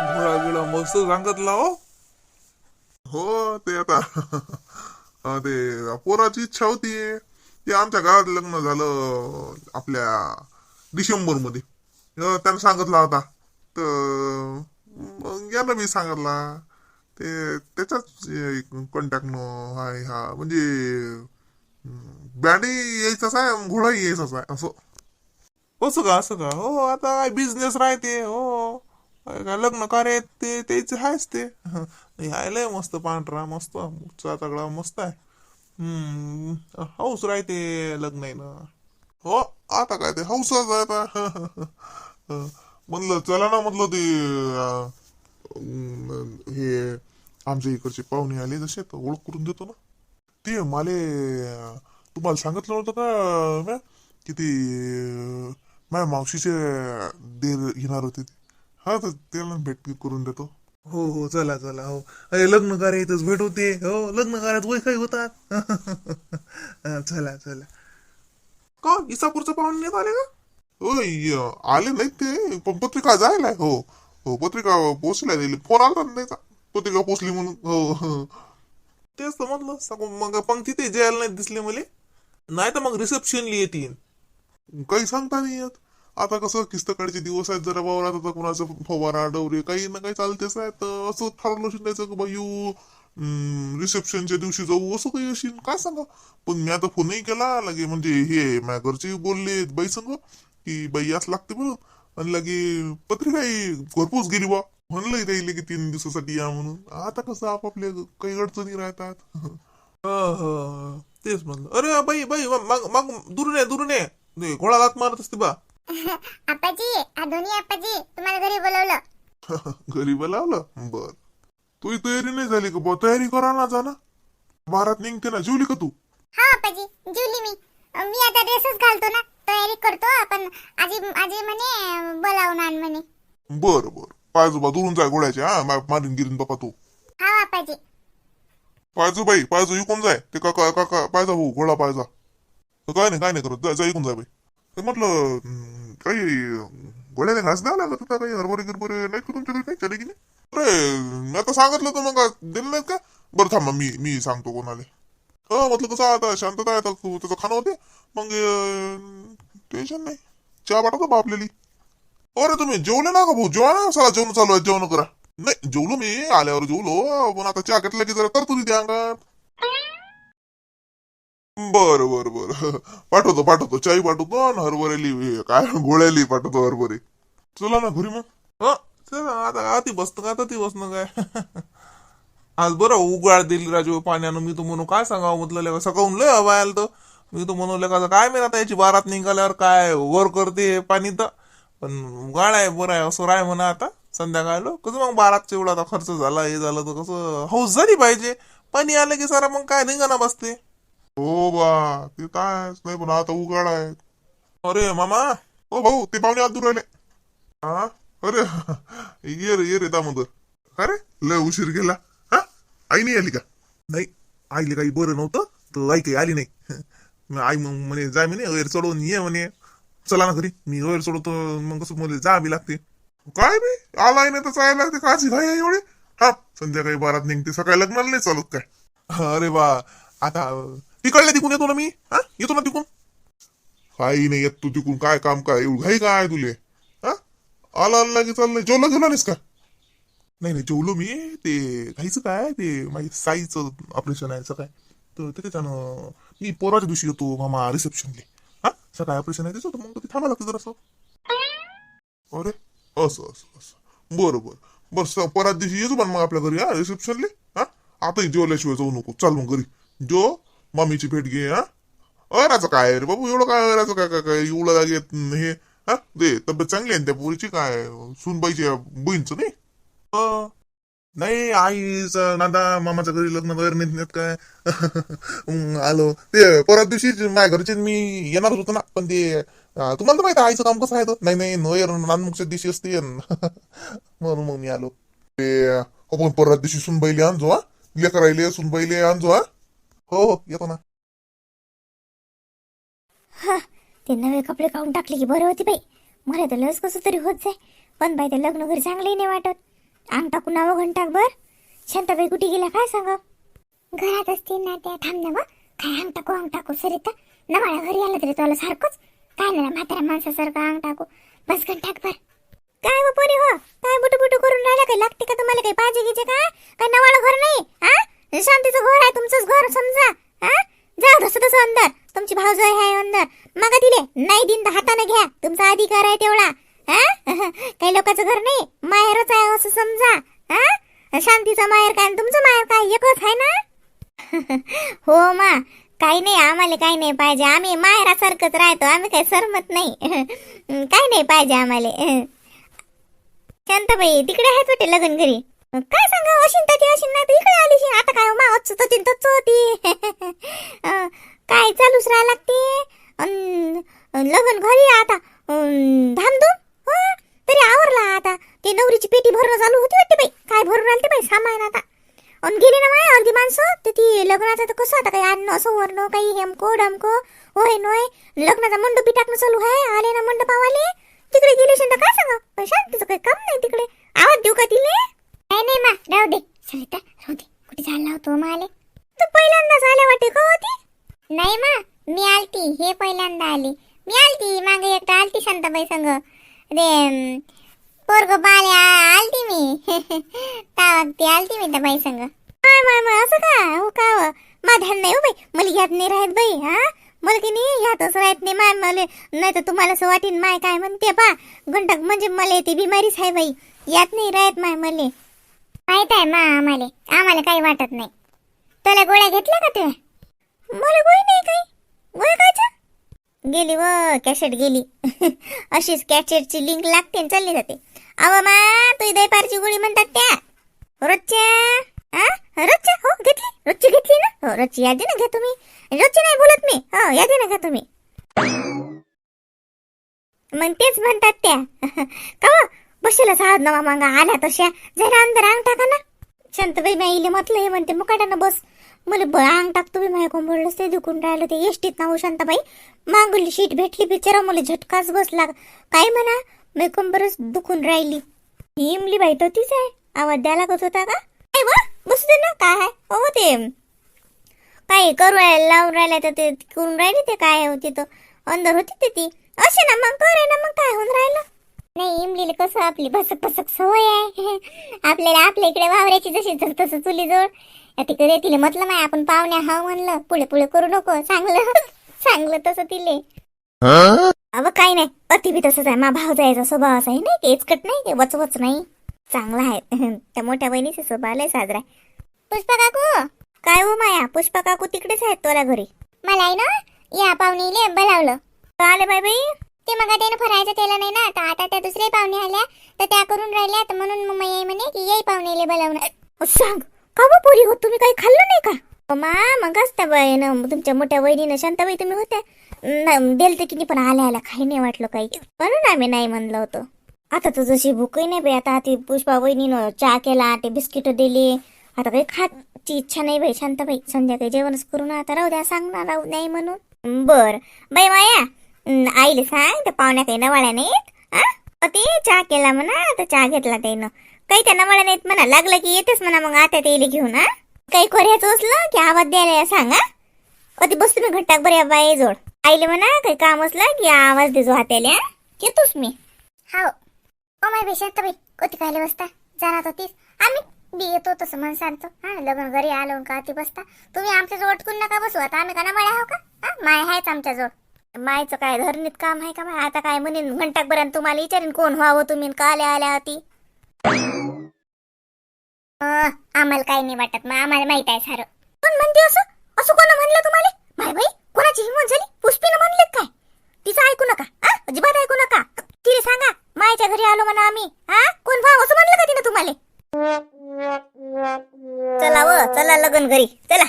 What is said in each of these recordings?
घोडा गिळा मस्त सांगितला हो. हो ते आता ते पोराची इच्छा होती. ते आमच्या गावात लग्न झालं आपल्या डिसेंबर मध्ये. त्यानं सांगितला होता. तर मग याला मी सांगितला. ते त्याच्याच कॉन्टॅक्ट न हाय हा म्हणजे बँडही यायचाच आहे घोडाही यायचाच आहे असं. असं का हो. आता काय बिझनेस राहते हो. काय लग्न कार्य ते त्याचे आहेच ते. यायलंय मस्त पांढरा मस्त तगडा मस्त आहे. हौस राहते लग्न आहे ना. हो आता काय ते हौसच आहे आता. म्हणलं चला ना म्हटलं ते हे आमच्या इकडचे पाहुणे आले जसे तर ओळख करून देतो ना. ते माले तुम्हाला सांगितलं नव्हतं का म्या की ते माझ्या मावशीचे देर येणार होते ते. हा तर त्याला भेट करून देतो. हो हो चला चला हो. अरे लग्न कार्यातच भेट होते हो. लग्न कार्यात वय काही होतात. चला चला. का इसापूरचं पाहुणे नेत आले का? होय आले नाहीत ते पण पत्रिका जायला हो. हो पत्रिका पोचल्या दिली फोन आला ना त्याचा. पत्रिका पोचली म्हणून हो हो. तेच तर म्हटलं सांगून मग पंक्ती ते जायला नाही दिसले मले. नाही तर मग रिसेप्शनली येतील. काही सांगता नाही येत. आता कसं किस्तकाळचे दिवस आहेत जरा वावरात आता कोणाचं फवारा डवरे काही ना काही चालतेच आहे तर असं ठरवलं शिकायचं की बा येऊ रिसेप्शनच्या दिवशी जाऊ असं काही असेल काय सांगा. पण मी आता फोनही केला लगे म्हणजे हे माझ्या घरचे बोलले बाई संग की बाई याच लागते म्हणून. आणि लगे पत्रिकाही घरपोच गेली बा. म्हणलंय राहिले की 3 दिवसासाठी या म्हणून. आता कसं आपापल्या काही अडचणी राहतात. तेच म्हणलं. अरे बाई बाई मग मग दुरून ये ते घोडा लात मारत असते बा. आपाजी दोन्ही आपाजी तुम्हाला घरी बोलवलं. घरी बोलावलं बर. तुझी तयारी नाही झाली का बा तयारी करा ना जा ना. बारात निघते ना जेवली का तू? हा आपाजी जेवली मी. मी आता ड्रेसच घालतो ना तयारी करतो. आपण आजी आजी म्हणे बोलावून आण म्हणे. बर बर पायजो बा दुरून जाय घोड्याचे हा मारीन गिरीन बापा तू. हा आपाजी. पायजो बाई पायजो इकून जाय ते काका काका पायजा भाऊ घोडा पायजा. काय नाही करत जा इकून जाय बाई. ते म्हटलं काही घोड्याने घास द्यावं लागत होता काही हरभरे गिरभरे नाही का तुमच्याकडे काही चले की नाही? अरे मी आता सांगितलं तर मग दिलं नाहीत का? बरं थांबा मी सांगतो कोणाला. हो म्हटलं कसं आता शांतता आहे त्याचं खाणं होते मग टेन्शन नाही. चहा पाठवतो बा आपल्याला. अरे तुम्ही जेवले ना का भाऊ जेवा ना चला जेवण चालू आहे जेवण करा. नाही जेवलो मी आल्यावर जेवलो पण आता चहा घेतला की जरा तरतुदी द्या अंगात. बर बर बर पाठवतो चाई पाठवतो आणि हरभऱ्याली काय गोळ्याली पाठवतो हरभरे. चला ना घरी मग. हो चला आता आती बसतं का आता ती बसणं काय. आज बरं उगाळ दिली राजू पाण्यानं. मी तो म्हणून काय सांगावं म्हटलं सकाळून लय हवा आलं तर. मी तो म्हणून का काय मी आता याची बारात निघाल्यावर काय वर करते पाणी तर. पण उगाळ आहे बरं आहे असं राय म्हणा आता संध्याकाळलो कसं मग बारातच्या एवढा आता खर्च झाला हे झालं तर कसं हौस झाली पाहिजे. पाणी आलं की सारा मग काय निघाना बसते. हो बा ते काय नाही पण आता उघाड आहे. अरे मामा. हो भाऊ ते पाहुणे आत दूर राहिले. हा अरे ये रे दामोदर. अरे लय उशीर गेला. हा आई नाही आली का? नाही आईले काही बरं नव्हतं तर आई काही आली नाही. आई मग म्हणे जाय म्हणे वैर चढवून ये म्हणे. चला ना घरी मी वैर चढवतो मग कसं मला जा बी लागते. काय बी आलाय नाही तर चालायला लागते काची घाई आहे एवढी. हा संध्याकाळी बारात निघते सकाळी लग्नाला नाही चालत काय? अरे बा आता तिकडल्या तिकून येतो ना मी. हा येतो ना तिकून. काही नाही येत तू तिकून काय काम काय एवढं घाई काय तुले? हा आला की चाललंय जेवला घेऊन नाहीस का? नाही नाही जेवलो मी. ते घाईचं काय ते माझ्या साईचं ऑपरेशन आहे सकाळी तर त्याच्यानं मी पोराच्या दिवशी येतो मामा रिसेप्शनले. हा सकाळी ऑपरेशन आहे त्याचं तर मग ते थांबा लागतं जरासं. अरे असं असं असं बरोबर बस परत दिवशी येतो पण मग आपल्या घरी हा रिसेप्शनले. हा आता जेवल्याशिवाय जाऊ नको चाल मग घरी जो मम्मीची भेट घे. हा अराचं काय रे बाबू एवढं काय अराचं काय काय काय एवढं लागेल हे. हा दे तब्येत चांगली आहे त्या पोरीची काय सुनबाईच्या बहीणचं नाही. नाही आईचा नादा मामाच्या घरी लग्न वगैरे नेत काय. मग आलो ते परत दिवशी माझ्या घरचे मी येणारच होतो ना पण ते तुम्हाला तर माहिती आईचं काम कसं आहे. नाही नाही नोयर नानमुखच्या दिवशी असते. म्हणून मग मी आलो. ते आपण परत दिवशी सुनबाईले आणजो. हा लेकराईले सुनबाईले आणजो. हा हो येतो ना. ते नवे कपडे काढून टाकले की बरं होती बाई. मला तर लस कसं तरी होत जाय. पण बाई ते लग्न घरी चांगलंही नाही वाटत. अंग टाकू नाव घंटाभर. शांताबाई कुठे गेल्या काय सांगा. घरात असते ना त्या. थांब ना. काय अंग टाकू सरिता. नवाळा घरी आला तरी तुला सारखंच काय नाही म्हाताऱ्या माणसासारखं अंग टाकू. बस घंटाभर. काय व पोरी हो, काय बुटू करून राहिला. काय लागते का तुम्हाला. काही पाहिजे घ्यायचे का. काय नवाळा घर नाही हा. शांतीचं घर आहे तुमचंच घर समजा. हा जा तसं अंदर. तुमची भाऊजाई आहे अंदर. मग दिले नाही दिन तर हाताने घ्या. तुमचा अधिकार आहे तेवढा. हा काही लोकांचं घर नाही माहेरच आहे असं समजा. हा शांतीचं माहेर काय तुमचं माहेर काय एकच आहे ना. हो मा काही नाही आम्हाला काही नाही पाहिजे. आम्ही माहेरासारखंच राहतो. आम्ही काही सरमत नाही. काही नाही पाहिजे आम्हाला. शांताबाई तिकडे आहेत वाटे लग्न घरी. काय सांगा अशिन ना इकडे आली. आता काय मा अचूत होती. काय चालूच राहा लागते. लग्न घरी आता धामधूम. तरी आवरला आता. ते नवरीची पेटी भरणं चालू होती वाटते बाई. काय भरून आलते बाई सामान आता. गेली ना माय अर्धी माणसं. तर ती लग्नाचं तर कसं आता काही आणणं असं वरणं काही हेमको डमको होय नोय. लग्नाचा मंडपी टाकणं चालू आहे. आले ना मंडपावाले. तिकडे गेले शिंदा काय सांगा. पण शांतीचं काही काम नाही तिकडे. आवाज देऊ का तिले. नाही मा राहू दे सरिता राहू दे. कुठे चालला होतो माले. तू पहिल्यांदाच आल्या वाटे का होती. नाही मा मी आलती. हे पहिल्यांदा आली. मी आलती मागे एकटा आलती शांताबाई संग. रे पोरग बाले आलती मी. ती आलती मी त्या बाई संग. माय असं का हो का मा ध्यान नाही हो बाई. मला याद नाही राहत बाई. हा मला की नाही यातच राहत नाही माय. मला नाही तर तुम्हाला असं वाटीन माय काय म्हणते पा घंटक म्हणजे मला ती बिमारीच आहे बाई. यात नाही राहत माय मले. माहित आहे मा आम्हाला काही वाटत नाही. तुला गोळ्या घेतल्या का तुम्ही. मला गोळी नाही काही. गोळ्या कायच्या गेली व कॅसेट गेली. अशीच कॅसेटची लिंक लागते चालली जाते. अव मा तू दैपारची गोळी म्हणतात त्या रोजच्या. रोजच्या हो घेतली. रोजची घेतली ना. हो रोजची यादी ना घ्या तुम्ही. रोजची नाही बोलत मी. हो यादी ना घ्या तुम्ही. मग तेच म्हणतात त्या. का बसेला साध नवा मांगा आल्या तशा जरा अंदर अंग टाका ना. शांतबाई माईले म्हटलं हे म्हणते मुकाटानं बस. मला अंग टाकतो बी माझ्या कोंबडलं ते दुखून राहिलं. ते एसटीत ना हो शांताबाई मागली शीट भेटली बिचारा मला झटकाच बसला. काय म्हणा मी कोंबरच दुखून राहिली. हिमली बाई तो तीच आहे. आवाज द्यायला लागत होता का. काय व बसू दे ना. काय हो ते काय करू राहिला लावून राहिला तर ते करून राहिली. ते काय होती तो अंदर होती ते ती असे ना मग करे ना मग काय होऊन राहिलं. नाही इमलीला कसं आपली बसक सवय आहे. आपल्याला आपल्या इकडे वावरायची जशी तसं चुली जोड तिकडे तिले म्हटलं नाही आपण पाहुण्या हा म्हणलं पुढे करू नको. चांगलं तसं तिले. अव काही नाही अति बी तसंच आहे. मा भाव जायचा स्वभाव असा आहे नाही. ते एचकट नाही ते वचवच नाही. चांगला आहे. त्या मोठ्या बहिणीचा स्वभाव लय साजरा आहे. पुष्पा काकू काय हो माया. पुष्पा काकू तिकडेच आहेत तोला घरी. मला आहे ना या पाहुणीले बोलावलं. आले बाई ते मग त्यानं फरायचं केलं नाही ना. तर आता त्या दुसऱ्या पाहुणे आल्या तर त्या करून राहिल्या. तर म्हणून मग आई म्हणे की येई पाहुणेले बोलावणं. सांग का व पोरी हो तुम्ही काही खाल्लं नाही का. मा मग असता बाई ना तुमच्या मोठ्या वहिनीनं शांताबाई तुम्ही होत्या दिलते की नाही. पण आल्या काही नाही वाटलं काही म्हणून आम्ही नाही म्हणलं होतं. आता तर जशी भूकही नाही बाई. आता ती पुष्पा वहिनीनं चहा केला ते बिस्किट दिली. आता काही खायची इच्छा नाही बाई शांताबाई. संध्याकाळी जेवणच करून आता राहू द्या सांगणार राहू नाही म्हणून. बर बाई माया आईले सांग त्या पाहुण्या काही नवाळ्या नाहीत. ते चहा केला म्हणा तर चहा घेतला त्यानं. काही त्या नवाळ्या नाहीत म्हणा. लागलं की येतेच म्हणा मग आता ते घेऊन. काही कोऱ्याचं असलं की आवाज द्यायला सांगा. ती बसतो मी घट्टाक बऱ्या बाई जोड. आईले म्हणा काही काम असलं की आवाज देजो हात्याला. येतोच मी. हो ओ माय शांताबाई कोती खायला बसता जाणार होतीस. आम्ही बी येतो तसं मन सांगतो. लग्न घरी आलो का ती बसता. तुम्ही आमच्या जोड अटकून नका बसू. आता आम्ही का नवाळ्या हो का. माय आहेच आमच्या जोड. मायचं काय धरणीत काम आहे का माय. आता काय म्हणेन घंटाक बऱ्यान तुम्हाला विचारेन कोण व्हावं तुम्ही का आल्या होती. आम्हाला काही नाही वाटत मग आम्हाला माहित आहे सारं. कोण म्हणते असं कोण म्हणलं तुम्हाला. माय बाई कोणाची हिंमत झाली. पुष्पीनं म्हणले काय. तिचं ऐकू नका. अजिबात ऐकू नका. तिने सांगा मायच्या घरी आलो म्हणा आम्ही. कोण भाव असं म्हणलं का तिने तुम्हाला. चला व चला लग्न घरी चला.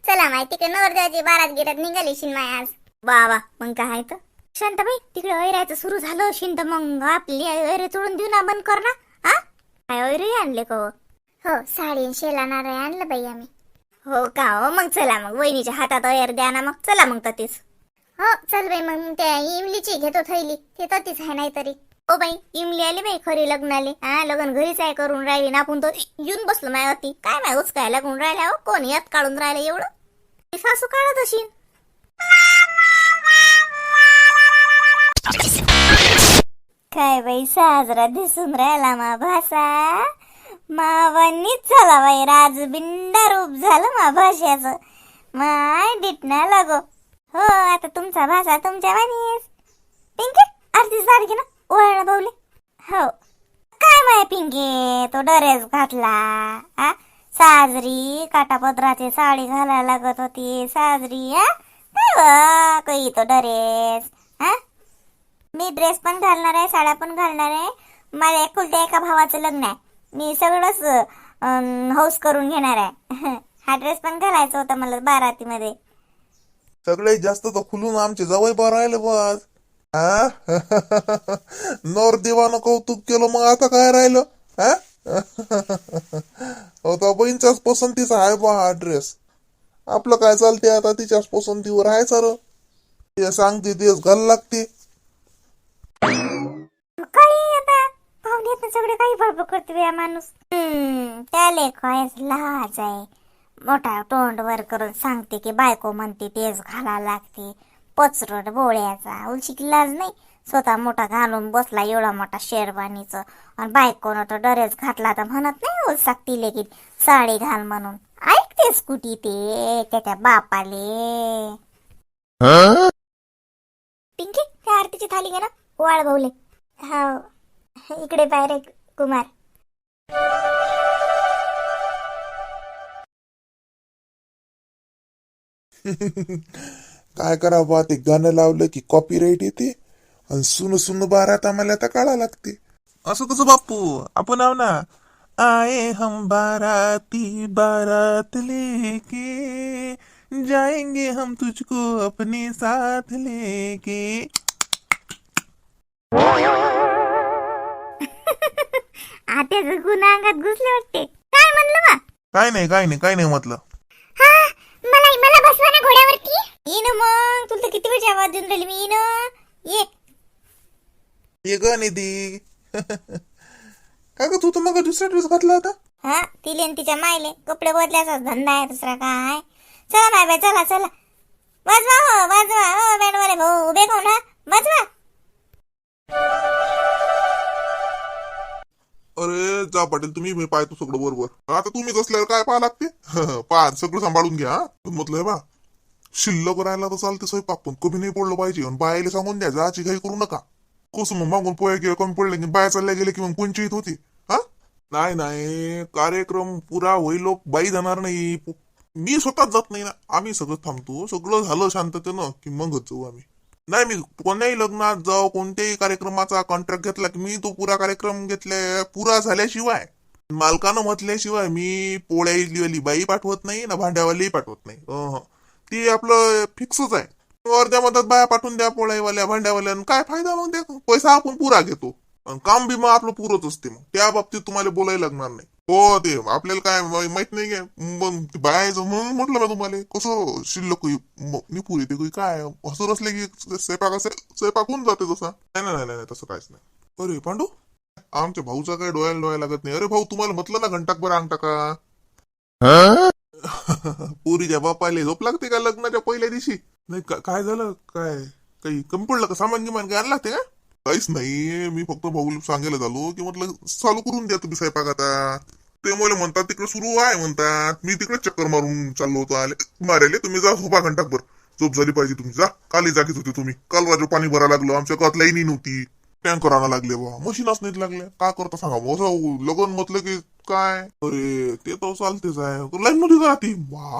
चला माय तिकडे नवरदेवाची बारात गिरात निघाली शिन माय आज. बाबा मग काय तर शांताबाई तिकडे ऐरायचं सुरू झालं शिंद. मग आपली ऐरे तोडून देऊ ना बंद कर ना. काय ऐरे आणले का हो साडी शेला नारळ आणलं बाई आम्ही. हो का हो मग चला मग वहिनीच्या हातात ऐर द्या ना मग. चला मग ततीच. हो चल बाई मग त्या इमलीची घेतो थैली. ते ततीच आहे नाही तरी. ओ बाई इमली आली बाई खरी लग्नाले. हा लग्न घरीच आहे करून राहिली ना आपण तो येऊन बसलो माय होती काय माय उचकाय लागून राहिल्या हो कोण यात काढून राहिलं एवढं. ती सासू काढत अशी. काय बाई साजरा दिसून राहिला मा भाषा मावानीच झाला बाई राजबिंडा रूप झालं मा भाषाचं माय डिटना लागो. हो आता तुमचा भाषा तुमच्या वाणीस. पिंकी आरती सारखी ना ओळण बावली. हो काय माय पिंकी तो ड्रेस घातला. आ साजरी काटापदराची साडी घालायला लागत होती साजरी. काय व काही तो ड्रेस. हा मी ड्रेस पण घालणार आहे साड्या पण घालणार आहे. माझ्या एकुलत्या एका भावाचं लग्न आहे. मी सगळंच हौस करून घेणार आहे. हा ड्रेस पण घालायचा होता मला बारातीमध्ये. सगळ्यात जास्त तर खुलून आमचे जवळ बा राहिले बस. हा नवरदेवानं कौतुक केलं मग आता काय राहिलं. हा आता बहीणच्याच पसंतीचा आहे बा हा ड्रेस. आपलं काय चालते आता तिच्याच पसंतीवर आहे सर. ते सांगते तेच घाल लागते. काही आता पाहुण्यात सगळे काही बडबड करते बे माणूस. त्याले काय लाज आहे. मोठा तोंड वर करून सांगते की बायको म्हणते तेच घाला लागते. पचरट बोळ्याचा उलशीक लाज नाही. स्वतः मोठा घालून बसला एवढा मोठा शेरवानीचं आणि बायकोनं तो ड्रेस घातला तर म्हणत नाही उलसाकती लेकीन साडी घाल म्हणून. ऐकते स्कूटी ते त्याच्या बापाले. पिंकी त्या आरतीची थाली घे ना वाळ भाऊले. हो इकडे बाहेर कुमार. काय करा बा ते गाणं लावलं की कॉपीराईट येते आणि सुन सुन बारात आम्हाला आता काढा लागते. असं कसं बापू आपण आव ना. आए हम बाराती बारात लेके जाएंगे हम तुझको अपने साथ लेके. आत्याचं गुन्हा अंगात घुसले वाटते. काय म्हणलं बा. काय नाही म्हटलं. हा मला बसवा ना घोड्यावरती. येईन मग तुला किती वेळची आवाज देऊन राहिली मी. येईन ये ग निधी. काय ग तू तर मग दुसरा ड्रेस घातला होता. हा तिले आणि तिच्या मायले कपडे बदलायचा धंदा आहे दुसरा काय. चला माय बाय चला चला वाजवा हो वाजवा हो बँडवाले भाऊ उभे कोण हा वाजवा. अरे जा पाटील तुम्ही मी पाहतो सगळं बरोबर. आता तुम्हीच असल्यावर काय पाहा लागते. पहा सगळं सांभाळून घ्या. म्हटलंय बा शिल्लक राहायला तर चालते स्वयंपाक पण कमी नाही पडलं पाहिजे. आणि बायाला सांगून द्या जाची घाई करू नका. कसं मग मागून पोहे किंवा कमी पडले की बाया चालल्या गेले की मग पंचायत होती. हा नाही कार्यक्रम पुरा होईल बाई जाणार नाही. मी स्वतःच जात नाही ना. आम्ही सगळं थांबतो. सगळं झालं शांततेनं की मगच जाऊ आम्ही. नाही मी कोण्याही लग्नात जाऊ कोणत्याही कार्यक्रमाचा कॉन्ट्रॅक्ट घेतला की मी तो पुरा कार्यक्रम घेतल्या पुरा झाल्याशिवाय मालकानं म्हटल्याशिवाय मी पोळ्याली बाई पाठवत नाही ना भांड्यावाली पाठवत नाही. ती आपलं फिक्सच आहे. अर्ध्या मधात बाया पाठवून द्या पोळ्यावाल्या भांड्यावाल्या काय फायदा मग त्या पैसा आपण पुरा घेतो आणि काम बी मग आपलं पुरत असते. मग त्या बाबतीत तुम्हाला बोलायला लागणार नाही. हो ते आपल्याला काय माहित नाही काय बायाचं म्हणून म्हटलं ना तुम्हाला कसं शिल्लक निपूर येते काय हसूर असले की स्वयंपाक होऊन जाते तसा. नाही तसं काहीच नाही. अरे पांडू आमच्या भाऊचा काय डोळ्याला लागत नाही. अरे भाऊ तुम्हाला म्हटलं ना घंटाक बरं अंग टाका. पुरीच्या बापाले झोप लागते का लग्नाच्या पहिल्या दिवशी. नाही काय झालं काय काही कमी पडलं का सामान गिमान काय आणलं लागते का. काहीच नाही मी फक्त भाऊ सांगायला झालो की म्हटलं चालू करून द्या तुम्ही स्वयंपाक आता. ते मला म्हणतात तिकडे सुरू आहे म्हणतात. मी तिकडे चक्कर मारून चाललो होतो मारायला. तुम्ही जा झोपा घंटाकभर झोप झाली पाहिजे तुमची. जा काली जागीच होते तुम्ही. काल राजू पाणी भरायला लागलो आमच्या गावात लाईनही नव्हती. टँकर आणा लागले बा मशीनच नाहीत लागले. काय करता सांगा असं लगन म्हटलं की काय. अरे ते तर चालतेच आहे लाईन मध्ये राहते.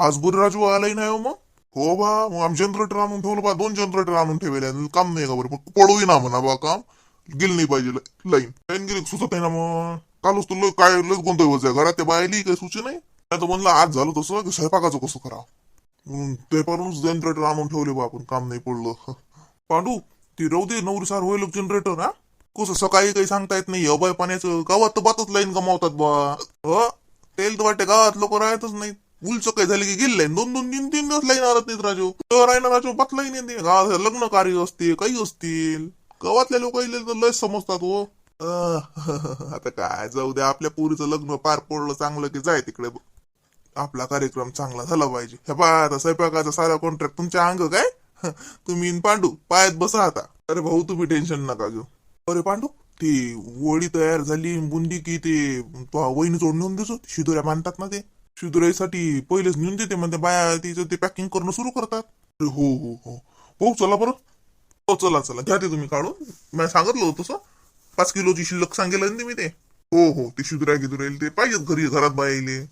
आज बरं राजू लाईन आहे मग. हो बा मग आम्ही जनरेटर आणून ठेवलं बा. 2 जनरेटर आणून ठेवले काम नाही का बरं पडूही ना म्हणा बा काम गेलं नाही पाहिजे. लाईन गेली सुचत आहे ना मग. कालच तुला काय लस गोंधळ होत आहे घरात त्या बायली काही सुचे नाही. तर म्हणलं आज झालं तसं की स्वयंपाकाचं कसं करावं म्हणून ते पारूनच जनरेटर आणून ठेवले बा आपण काम नाही पडलं. पांडू ती राहू दे नवरीसार होईल जनरेटर. हा कसं सकाळी काही सांगता येत नाही. अभय पाण्याचं गावात तर बातच लाईन गमावतात बा. तेल तर वाटते गावात लोक राहतच नाही. उलच काही झाले की गेले लाईन 2-2, 3-3 दिवस लाईन आणत नाहीत राजू. तर आहे ना राजू बात लाईन येते गावात लग्न कार्य असते काही असतील गावातल्या लोकांना तर लय समजतात हो. आता काय जाऊ द्या, आपल्या पोरीचं लग्न पार पडलं चांगलं की जाय तिकडे. आपला कार्यक्रम चांगला झाला पाहिजे. हे पहा आता स्वयंपाकाचा सारा कॉन्ट्रॅक्ट तुमच्या अंग काय. तुम्ही इन पांडू पायात बसा आता. अरे भाऊ तुम्ही टेन्शन नका घेऊ. अरे पांडू, ती वळी तयार झाली बुंदी की ते वहिनी जोड नेऊन देतो. शिदोऱ्या बांधतात ना ते, शिदोऱ्यासाठी पहिलेच नेऊन देते म्हणजे बाया तिचं ते पॅकिंग करणं सुरू करतात. अरे हो हो हो हो, चला बरं. हो चला चला, घ्या ते तुम्ही काढून. मी सांगितलं होतं तसं 5 किलोची शिल्लक सांगेल मी ते. हो हो, ते शिदुऱ्या गिदुऱ्या ते पाहिजेत घरी, घरात बाया येईल.